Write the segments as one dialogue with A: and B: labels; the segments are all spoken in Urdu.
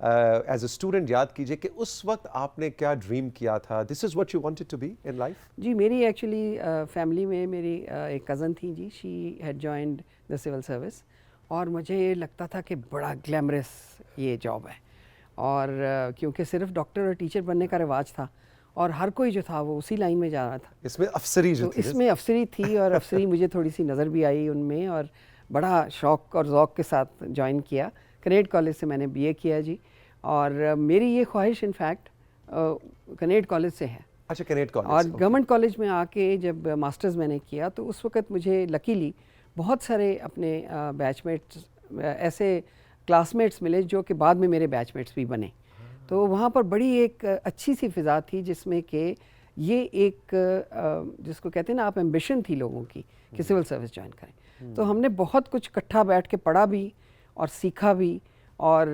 A: ایز اے اسٹوڈنٹ یاد کیجیے کہ اس وقت آپ نے کیا ڈریم کیا تھا, this is what you wanted to be in life?
B: جی میری ایکچولی فیملی میں میری ایک کزن تھی جی, she had joined the civil service, اور مجھے یہ لگتا تھا کہ بڑا گلیمرس یہ جاب ہے, اور کیونکہ صرف ڈاکٹر اور ٹیچر بننے کا رواج تھا اور ہر کوئی جو تھا وہ اسی لائن میں جا رہا تھا.
A: اس میں افسری جو
B: تو
A: تھی,
B: اس میں افسری تھی, اور افسری مجھے تھوڑی سی نظر بھی آئی ان میں, اور بڑا شوق اور ذوق کے ساتھ جوائن کیا. کنیڈ کالج سے میں نے بی اے کیا جی, اور میری یہ خواہش انفیکٹ کنیڈ کالج سے ہے.
A: اچھا کنیڈ کالج.
B: اور گورنمنٹ کالج میں آ کے جب ماسٹرز میں نے کیا تو اس وقت مجھے لکیلی بہت سارے اپنے بیچ میٹس ایسے کلاس میٹس ملے جو کہ بعد میں میرے بیچ میٹس بھی بنے. تو وہاں پر بڑی ایک اچھی سی فضا تھی جس میں کہ یہ ایک جس کو کہتے ہیں نا آپ ایمبیشن تھی لوگوں کی کہ سول سروس جوائن کریں. تو ہم نے بہت کچھ اکٹھا بیٹھ کے پڑھا بھی اور سیکھا بھی, اور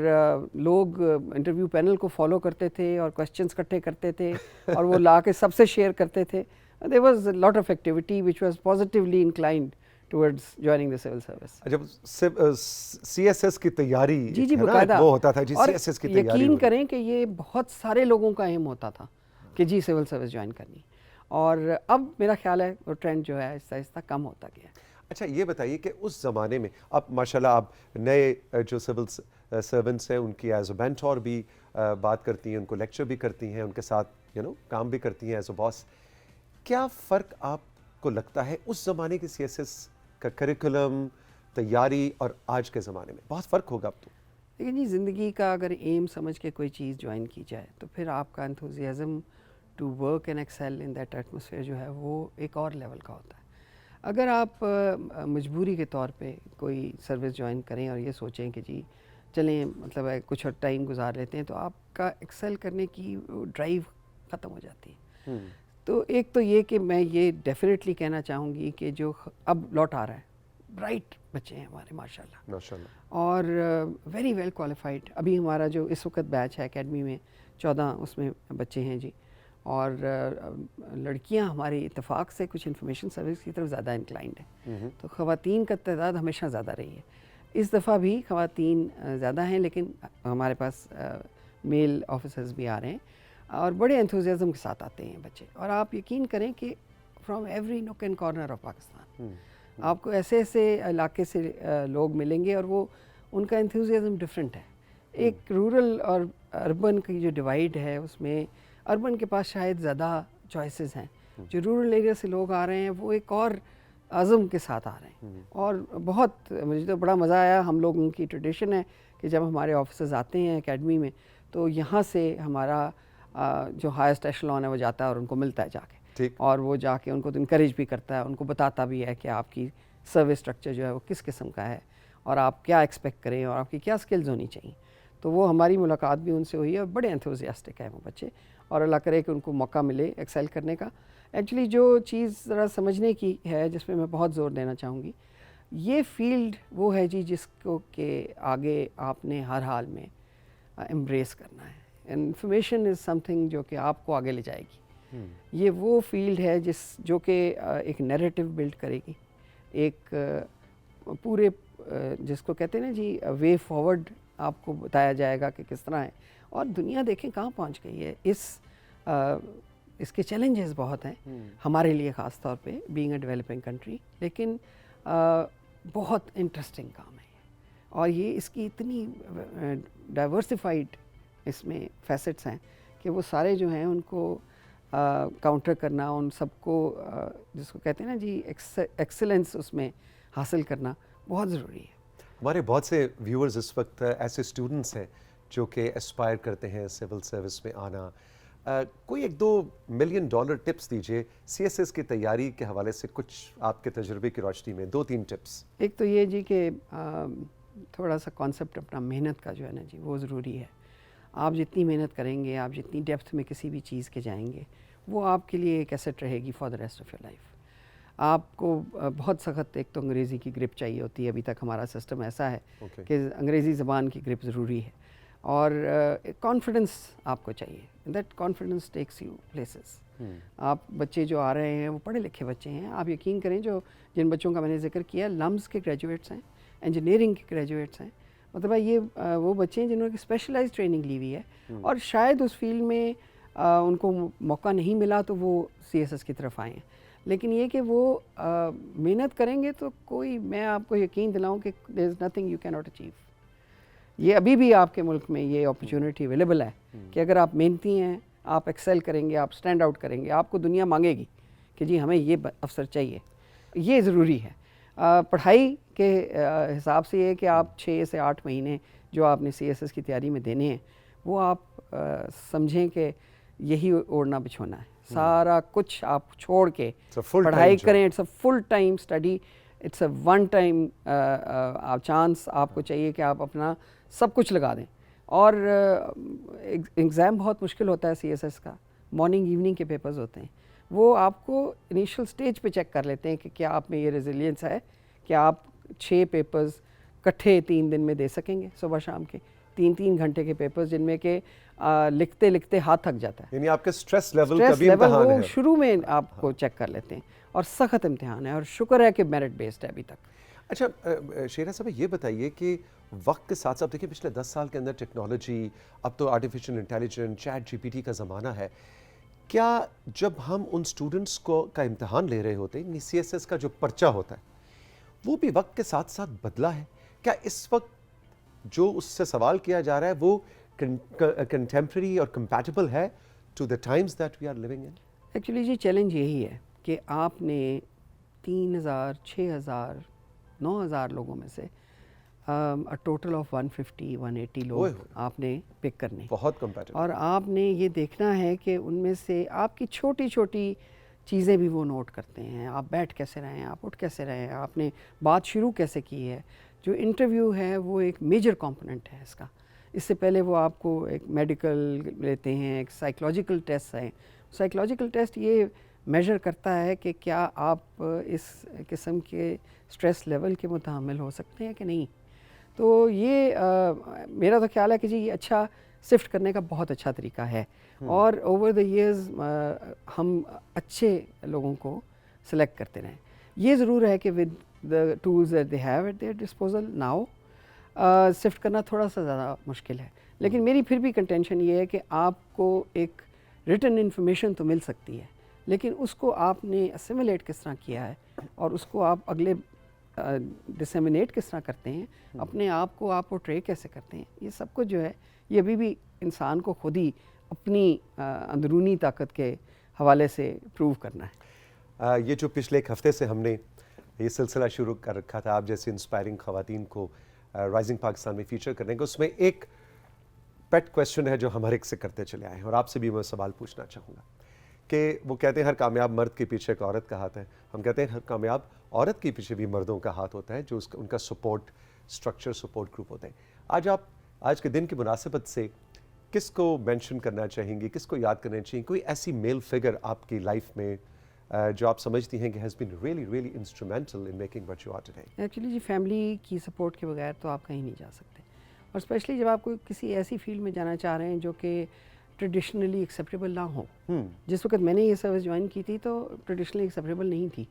B: لوگ انٹرویو پینل کو فالو کرتے تھے اور کویسچنس اکٹھے کرتے تھے اور وہ لا کے سب سے شیئر کرتے تھے. There was lot of activity which was positively inclined towards joining the civil service.
A: جب سی ایس ایس کی تیاری
B: جی باقاعدہ
A: وہ ہوتا تھا جی, سی ایس ایس کی تیاری,
B: یقین کریں کہ یہ بہت سارے لوگوں کا ایم ہوتا تھا کہ جی سول سروس جوائن کرنی, اور اب میرا خیال ہے وہ ٹرینڈ جو ہے آہستہ آہستہ کم ہوتا گیا.
A: اچھا یہ بتائیے کہ اس زمانے میں اب ماشاءاللہ آپ نئے جو سول سرونٹس ہیں ان کی ایز اے مینٹور بھی بات کرتی ہیں, ان کو لیکچر بھی کرتی ہیں, ان کے ساتھ کام بھی کرتی ہیں ایز اے باس. کیا فرق آپ کو لگتا ہے اس زمانے کی سی ایس ایس کا کریکولم تیاری اور آج کے زمانے میں؟ بہت فرق ہوگا اب تو.
B: لیکن جی زندگی کا اگر ایم سمجھ کے کوئی چیز جوائن کی جائے تو پھر آپ کا enthusiasm to work and excel in that atmosphere جو ہے وہ ایک اور لیول کا ہوتا ہے. اگر آپ مجبوری کے طور پہ کوئی سروس جوائن کریں اور یہ سوچیں کہ جی چلیں مطلب کچھ اور ٹائم گزار لیتے ہیں, تو آپ کا ایکسیل کرنے کی ڈرائیو ختم ہو جاتی ہے. تو ایک تو یہ کہ میں یہ ڈیفینیٹلی کہنا چاہوں گی کہ جو اب لوٹ آ رہا ہے برائٹ بچے ہیں ہمارے ماشاءاللہ, اور ویری ویل کوالیفائڈ. ابھی ہمارا جو اس وقت بیچ ہے اکیڈمی میں 14 اس میں بچے ہیں جی, اور لڑکیاں ہماری اتفاق سے کچھ انفارمیشن سروس کی طرف زیادہ انکلائنڈ ہیں. تو خواتین کا تعداد ہمیشہ زیادہ رہی ہے. اس دفعہ بھی خواتین زیادہ ہیں, لیکن ہمارے پاس میل آفیسرز بھی آ رہے ہیں اور بڑے انتھوزیازم کے ساتھ آتے ہیں بچے. اور آپ یقین کریں کہ from every knock and corner of Pakistan آپ کو ایسے ایسے علاقے سے لوگ ملیں گے, اور وہ ان کا انتھوزیازم ڈفرینٹ ہے. ایک رورل اور اربن کی جو ڈیوائڈ ہے اس میں اربن کے پاس شاید زیادہ چوائسیز ہیں, جو رورل ایریا سے لوگ آ رہے ہیں وہ ایک اور عزم کے ساتھ آ رہے ہیں. اور بہت مجھے تو بڑا مزہ آیا. ہم لوگوں کی ٹریڈیشن ہے کہ جب ہمارے آفیسرز آتے ہیں اکیڈمی میں تو یہاں سے ہمارا جو ہائیسٹ ایشلون ہے وہ جاتا ہے اور ان کو ملتا ہے جا کے, اور وہ جا کے ان کو انکریج بھی کرتا ہے, ان کو بتاتا بھی ہے کہ آپ کی سروس اسٹرکچر جو ہے وہ کس قسم کا ہے اور آپ کیا ایکسپیکٹ کریں اور آپ کی کیا اسکلز ہونی چاہیے. تو وہ ہماری ملاقات بھی ان سے ہوئی ہے, اور بڑے انتھوزیاسٹک ہیں وہ بچے, اور اللہ کرے کہ ان کو موقع ملے ایکسیل کرنے کا. ایکچولی جو چیز ذرا سمجھنے کی ہے جس میں بہت زور دینا چاہوں گی, یہ فیلڈ وہ ہے جی جس کو کہ آگے آپ نے ہر حال میں امبریس کرنا ہے. انفارمیشن از سم تھنگ جو کہ آپ کو آگے لے جائے گی. یہ وہ فیلڈ ہے جو کہ ایک نیریٹو بلڈ کرے گی, ایک پورے جس کو کہتے ہیں نا جی وے فارورڈ آپ کو بتایا جائے گا کہ کس طرح ہے. اور دنیا دیکھیں کہاں پہنچ گئی ہے. اس کے چیلنجز بہت ہیں ہمارے لیے خاص طور پہ بینگ اے ڈیولپنگ کنٹری, لیکن بہت انٹرسٹنگ کام ہے اور یہ اس کی اتنی ڈائیورسفائڈ اس میں فیسٹس ہیں کہ وہ سارے جو ہیں ان کو کاؤنٹر کرنا, ان سب کو جس کو کہتے ہیں نا جی ایکسلنس اس میں حاصل کرنا بہت ضروری ہے.
A: ہمارے بہت سے ویورز اس وقت ایسے اسٹوڈنٹس ہیں جو کہ اسپائر کرتے ہیں سول سروس میں آنا. کوئی $1-2 ملین ٹپس دیجئے سی ایس ایس کی تیاری کے حوالے سے, کچھ آپ کے تجربے کی روشنی میں 2-3 ٹپس.
B: ایک تو یہ جی کہ تھوڑا سا کانسیپٹ اپنا محنت کا جو ہے نا جی وہ ضروری ہے. آپ جتنی محنت کریں گے, آپ جتنی ڈیپتھ میں کسی بھی چیز کے جائیں گے, وہ آپ کے لیے ایک ایسٹ رہے گی for the rest of your life. آپ کو بہت سخت ایک تو انگریزی کی گرپ چاہیے ہوتی ہے. ابھی تک ہمارا سسٹم ایسا ہے کہ انگریزی زبان کی گرپ ضروری ہے, اور کانفیڈنس آپ کو چاہیے. That confidence takes you places. آپ بچے جو آ رہے ہیں وہ پڑھے لکھے بچے ہیں. آپ یقین کریں جن بچوں کا میں نے ذکر کیا لمز کے گریجویٹس ہیں, انجینئرنگ کے گریجویٹس ہیں, مطلب یہ وہ بچے ہیں جنہوں نے اسپیشلائز ٹریننگ لی ہوئی ہے اور شاید اس فیلڈ میں ان کو موقع نہیں ملا تو وہ CSS کی طرف آئے ہیں. لیکن یہ کہ وہ محنت کریں گے تو کوئی, میں آپ کو یقین دلاؤں کہ دیر از نتھنگ یو کی ناٹ اچیو. یہ ابھی بھی آپ کے ملک میں یہ اپرچونٹی اویلیبل ہے کہ اگر آپ محنتی ہیں, آپ ایکسیل کریں گے, آپ اسٹینڈ آؤٹ کریں گے, آپ کو دنیا مانگے گی کہ جی ہمیں یہ افسر چاہیے. یہ ضروری ہے. پڑھائی کے حساب سے یہ کہ آپ 6 سے 8 مہینے جو آپ نے CSS کی تیاری میں دینے ہیں وہ آپ سمجھیں کہ یہی اوڑھنا بچھونا ہے. سارا کچھ آپ چھوڑ کے پڑھائی کریں. It's a full time study, it's a one time chance. آپ کو چاہیے کہ آپ اپنا سب کچھ لگا دیں. اور ایگزام بہت مشکل ہوتا ہے CSS کا, مارننگ ایوننگ کے پیپرز ہوتے ہیں. وہ آپ کو انیشل سٹیج پہ چیک کر لیتے ہیں کہ کیا آپ میں یہ ریزیلینس ہے کہ آپ 6 پیپرز کٹھے 3 دن میں دے سکیں گے, صبح شام کے 3 گھنٹے کے پیپرز, جن میں کہ لکھتے لکھتے ہاتھ تھک جاتا ہے.
A: یعنی آپ کے اسٹریس لیول کا بھی امتحان ہے.
B: شروع میں آپ کو چیک کر لیتے ہیں اور سخت امتحان ہے, اور شکر ہے کہ میرٹ بیسڈ ہے ابھی تک.
A: اچھا شیرا صاحب یہ بتائیے کہ وقت کے ساتھ ساتھ دیکھیں پچھلے 10 سال کے اندر ٹیکنالوجی, اب تو آرٹیفیشل انٹیلیجنس, چیٹ GPT کا زمانہ ہے. کیا جب ہم ان اسٹوڈنٹس کا امتحان لے رہے ہوتے ہیں, CSS کا جو پرچہ ہوتا ہے وہ بھی وقت کے ساتھ ساتھ بدلا ہے؟ کیا اس وقت جو اس سے سوال کیا جا رہا ہے وہ کنٹمپریری اور کمپیٹیبل ہے to the times that we are living in?
B: Actually جی چیلنج یہی ہے کہ آپ نے 3000 6000 9000 لوگوں میں سے ٹوٹل آف 150-180 لوگ آپ نے پک کرنے,
A: بہت کمپیٹیبل,
B: اور آپ نے یہ دیکھنا ہے کہ ان میں سے آپ کی چھوٹی چھوٹی چیزیں بھی وہ نوٹ کرتے ہیں. آپ بیٹھ کیسے رہے ہیں, آپ اٹھ کیسے رہے ہیں, آپ نے بات شروع کیسے کی ہے. جو انٹرویو ہے وہ ایک میجر کمپوننٹ ہے اس کا. اس سے پہلے وہ آپ کو ایک میڈیکل لیتے ہیں, ایک سائیکلوجیکل ٹیسٹ ہیں. سائیکلوجیکل ٹیسٹ یہ میجر کرتا ہے کہ کیا آپ اس قسم کے اسٹریس لیول کے متحمل ہو سکتے ہیں کہ نہیں. تو یہ میرا تو خیال ہے کہ جی یہ اچھا سفٹ کرنے کا بہت اچھا طریقہ ہے, اور اوور دا ایئرز ہم اچھے لوگوں کو سلیکٹ کرتے رہیں. یہ ضرور ہے کہ with the tools that they have at their disposal now shift کرنا تھوڑا سا زیادہ مشکل ہے. لیکن میری پھر بھی کنٹینشن یہ ہے کہ آپ کو ایک ریٹن انفارمیشن تو مل سکتی ہے, لیکن اس کو آپ نے اسیمولیٹ کس طرح کیا ہے اور اس کو آپ اگلے ڈسیمینیٹ کس طرح کرتے ہیں, اپنے آپ کو آپ پورٹرے کیسے کرتے ہیں, یہ سب کچھ جو ہے یہ ابھی بھی انسان کو خود ہی اپنی اندرونی طاقت کے حوالے سے پروو کرنا ہے.
A: یہ جو پچھلے ایک ہفتے سے ہم نے یہ سلسلہ شروع کر رکھا تھا آپ جیسے انسپائرنگ خواتین کو رائزنگ پاکستان میں فیچر کرنے کا, اس میں ایک پیٹ کویسچن ہے جو ہم ہر ایک سے کرتے چلے آئے ہیں, اور آپ سے بھی میں سوال پوچھنا چاہوں گا کہ وہ کہتے ہیں ہر کامیاب مرد کے پیچھے ایک عورت کا ہاتھ ہے. ہم کہتے ہیں ہر کامیاب عورت کے پیچھے بھی مردوں کا ہاتھ ہوتا ہے, جو ان کا سپورٹ اسٹرکچر, سپورٹ گروپ ہوتا ہے. آج کے دن کی مناسبت سے کس کو مینشن کرنا چاہیں گی, کس کو یاد کرنا چاہیں, کوئی ایسی میل فگر آپ کی لائف میں جو آپ سمجھتی ہیں کہ has been really instrumental in making what you are today?
B: Actually جی فیملی کی سپورٹ کے بغیر تو آپ کہیں نہیں جا سکتے, اور اسپیشلی جب آپ کو کسی ایسی فیلڈ میں جانا چاہ رہے ہیں جو کہ ٹریڈیشنلی ایکسیپٹیبل نہ ہو. جس وقت میں نے یہ سروس جوائن کی تھی تو ٹریڈیشنلی ایکسیپٹیبل نہیں تھی,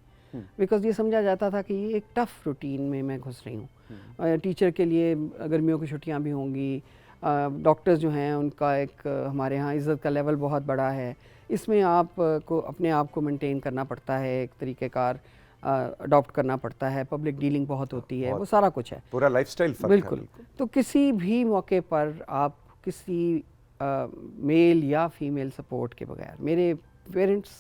B: بیکاز یہ سمجھا جاتا تھا کہ یہ ایک ٹف روٹین میں گھس رہی ہوں. ٹیچر کے لیے گرمیوں کی چھٹیاں بھی ہوں گی, ڈاکٹرز جو ہیں ان کا ایک ہمارے ہاں عزت کا لیول بہت بڑا ہے, اس میں آپ کو اپنے آپ کو مینٹین کرنا پڑتا ہے, ایک طریقہ کار اڈاپٹ کرنا پڑتا ہے, پبلک ڈیلنگ بہت ہوتی ہے, وہ سارا کچھ ہے,
A: پورا لائف سٹائل فرق ہے.
B: بالکل. تو کسی بھی موقع پر آپ کسی میل یا فیمیل سپورٹ کے بغیر, میرے پیرنٹس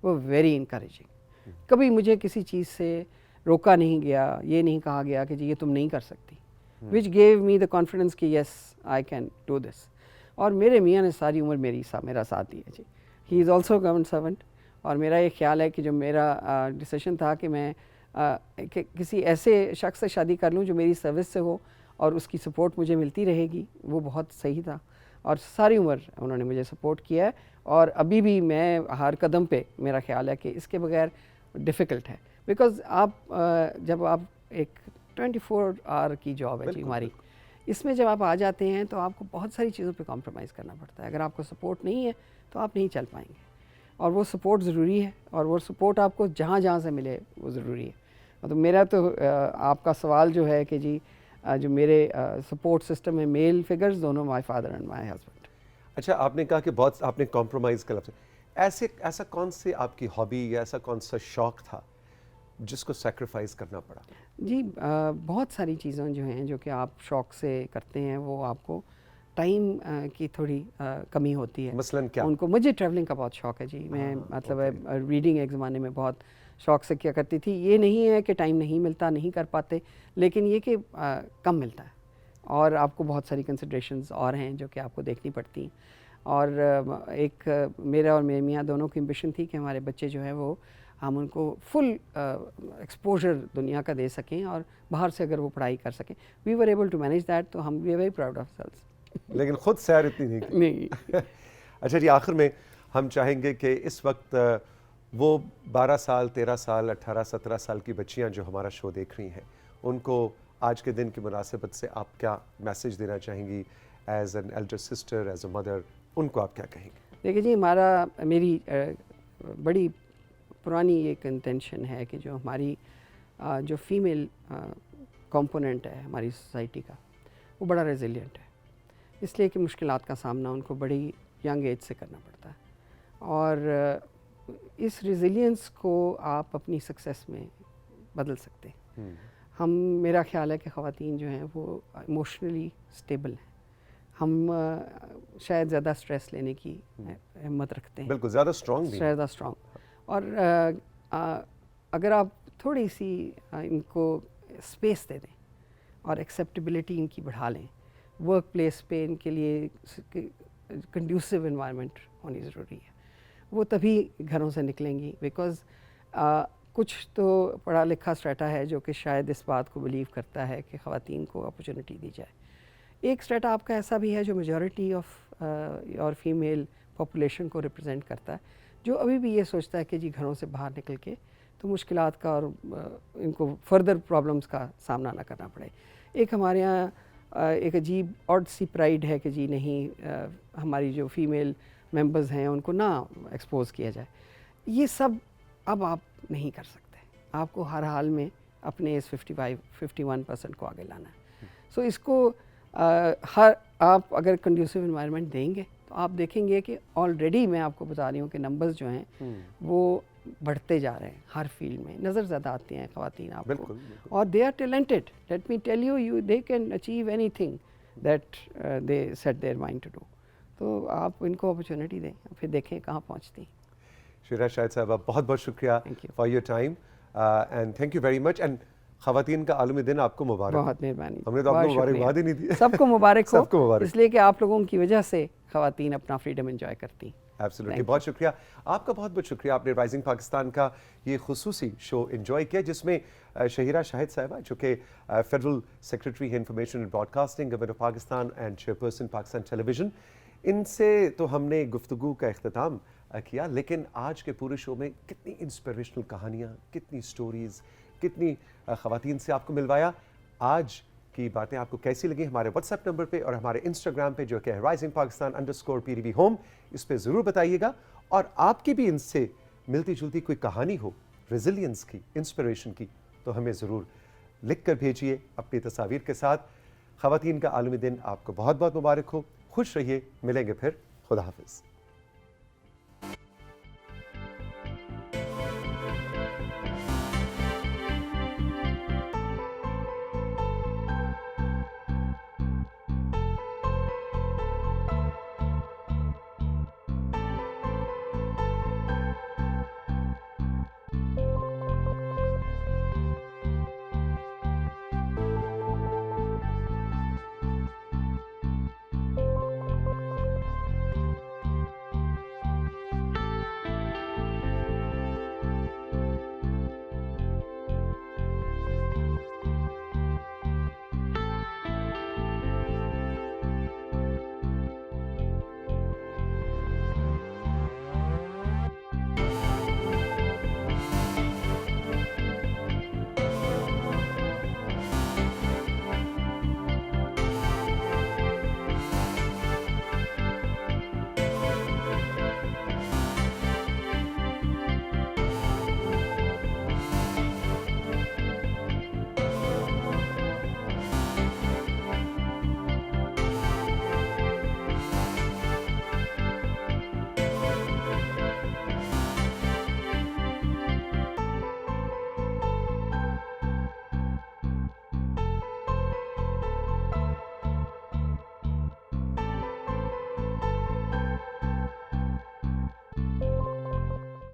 B: وہ ویری انکریجنگ, کبھی مجھے کسی چیز سے روکا نہیں گیا, یہ نہیں کہا گیا کہ جی یہ تم نہیں کر سکتی, وچ گیو می دا کانفیڈنس کہ یس آئی کین ڈو دس. اور میرے میاں نے ساری عمر میرا ساتھ دیا جی. ہی از آلسو گورنمنٹ سرونٹ, اور میرا یہ خیال ہے کہ جو میرا ڈیسیشن تھا کہ میں کسی ایسے شخص سے شادی کر لوں جو میری سروس سے ہو اور اس کی سپورٹ مجھے ملتی رہے گی, وہ بہت صحیح تھا, اور ساری عمر انہوں نے مجھے سپورٹ کیا ہے, اور ابھی بھی میں ہر قدم پہ میرا خیال ہے کہ اس کے بغیر ڈیفیکلٹ ہے. بیکاز آپ جب آپ ایک 24 آور کی جاب ہے جی ہماری, اس میں جب آپ آ جاتے ہیں تو آپ کو بہت ساری چیزوں پہ کمپرومائز کرنا پڑتا ہے. اگر آپ کو سپورٹ نہیں ہے تو آپ نہیں چل پائیں گے, اور وہ سپورٹ ضروری ہے, اور وہ سپورٹ آپ کو جہاں سے ملے وہ ضروری ہے. مطلب میرا تو آپ کا سوال جو ہے کہ جی جو میرے سپورٹ سسٹم ہے میل فگرز دونوں my father and my husband.
A: اچھا آپ نے کہا کہ بہت آپ نے کمپرومائز کا لفظ ایسا کون سی آپ کی ہابی یا ایسا کون سا شوق تھا جس کو سیکریفائز کرنا پڑا؟
B: جی بہت ساری چیزیں جو ہیں جو کہ آپ شوق سے کرتے ہیں وہ آپ کو ٹائم کی تھوڑی کمی ہوتی ہے.
A: مثلاً کیا؟
B: ان کو مجھے ٹریولنگ کا بہت شوق ہے جی. میں مطلب ریڈنگ ایک زمانے میں بہت شوق سے کیا کرتی تھی. یہ نہیں ہے کہ ٹائم نہیں ملتا, نہیں کر پاتے, لیکن یہ کہ کم ملتا ہے اور آپ کو بہت ساری کنسیڈریشنز اور ہیں جو کہ آپ کو دیکھنی پڑتی ہیں. اور ایک میرا اور میرے میاں دونوں کی امبیشن تھی کہ ہمارے بچے جو ہیں وہ ہم ان کو فل ایکسپوجر دنیا کا دے سکیں اور باہر سے اگر وہ پڑھائی کر سکیں. We were able to manage that, تو ہم we are very proud of selves.
A: لیکن خود سیر اتنی نہیں کی.
B: نہیں.
A: اچھا جی, آخر میں ہم چاہیں گے کہ اس وقت وہ 12 سال 13 سال 18 17 سال کی بچیاں جو ہمارا شو دیکھ رہی ہیں ان کو آج کے دن کی مناسبت سے آپ کیا میسیج دینا چاہیں گی as an elder sister, as a mother, ان کو آپ کیا کہیں گے؟
B: دیکھیے جی, میری بڑی پرانی ایک انٹینشن ہے کہ جو ہماری جو فیمیل کمپوننٹ ہے ہماری سوسائٹی کا وہ بڑا ریزیلینٹ ہے, اس لیے کہ مشکلات کا سامنا ان کو بڑی ینگ ایج سے کرنا پڑتا ہے. اور اس ریزیلینس کو آپ اپنی سکسیس میں بدل سکتے ہیں. میرا خیال ہے کہ خواتین جو ہیں وہ ایموشنلی اسٹیبل ہیں. ہم شاید زیادہ اسٹریس لینے کی ہمت رکھتے ہیں,
A: بالکل زیادہ اسٹرانگ.
B: اور اگر آپ تھوڑی سی ان کو اسپیس دے دیں اور ایکسیپٹیبلٹی ان کی بڑھا لیں, ورک پلیس پہ ان کے لیے کنڈیوسو انوائرمنٹ ہونی ضروری ہے, وہ تبھی گھروں سے نکلیں گی. بیکاز کچھ تو پڑھا لکھا اسٹریٹا ہے جو کہ شاید اس بات کو بلیو کرتا ہے کہ خواتین کو اپرچونٹی دی جائے. ایک اسٹریٹا آپ کا ایسا بھی ہے جو میجورٹی آف اور فیمیل پاپولیشن کو ریپرزینٹ کرتا ہے, جو ابھی بھی یہ سوچتا ہے کہ جی گھروں سے باہر نکل کے تو مشکلات کا اور ان کو فردر پرابلمس کا سامنا نہ کرنا پڑے. ایک ہمارے یہاں ایک عجیب آڈ سی پرائڈ ہے کہ جی نہیں, ہماری جو فیمیل ممبرز ہیں ان کو نہ ایکسپوز کیا جائے. یہ سب اب آپ نہیں کر سکتے. آپ کو ہر حال میں اپنے اس 51% کو آگے لانا ہے. سو اس کو آپ اگر کنڈیوسو انوائرمنٹ دیں گے تو آپ دیکھیں گے کہ آلریڈی میں آپ کو بتا رہی ہوں کہ نمبرز جو ہیں وہ بڑھتے جا رہے ہیں. ہر فیلڈ میں نظر زیادہ آتی ہیں خواتین آپ کو, اور they are talented. Let me tell you they can achieve anything that they set their mind to do. تو آپ ان کو اپرچونٹی دیں, پھر دیکھیں کہاں پہنچتی.
A: شیرا شاہد صاحبہ, بہت بہت شکریہ for your time and thank you very much. And خواتین کا عالمی دن آپ کو مبارک.
B: بہت مہربانی.
A: ہم نے تو آپ کو مبارکباد ہی نہیں دی.
B: سب کو مبارک ہو.
A: سب کو مبارک,
B: اس لیے کہ آپ لوگوں کی وجہ سے خواتین اپنا فریڈم انجوائے کرتی ہیں.
A: ایبسلیوٹلی. بہت شکریہ آپ کا, بہت بہت شکریہ. آپ نے رائزنگ پاکستان کا یہ خصوصی شو انجوائے کیا جس میں شہیرہ شاہد صاحبہ جو کہ فیڈرل سیکریٹری ہے information and broadcasting, government of Pakistan and chairperson Pakistan television, ان سے تو ہم نے گفتگو کا اختتام کیا. لیکن آج کے پورے شو میں کتنی انسپریشنل کہانیاں, کتنی سٹوریز, کتنی خواتین سے آپ کو ملوایا. آج کی باتیں آپ کو کیسی لگیں ہمارے واٹس ایپ نمبر پہ اور ہمارے انسٹاگرام پہ جو کہ رائزنگ پاکستان _PDB ہوم, اس پہ ضرور بتائیے گا. اور آپ کی بھی ان سے ملتی جلتی کوئی کہانی ہو ریزیلینس کی, انسپریشن کی, تو ہمیں ضرور لکھ کر بھیجیے اپنی تصاویر کے ساتھ. خواتین کا عالمی دن آپ کو بہت بہت مبارک ہو. خوش رہیے, ملیں گے پھر. خدا حافظ.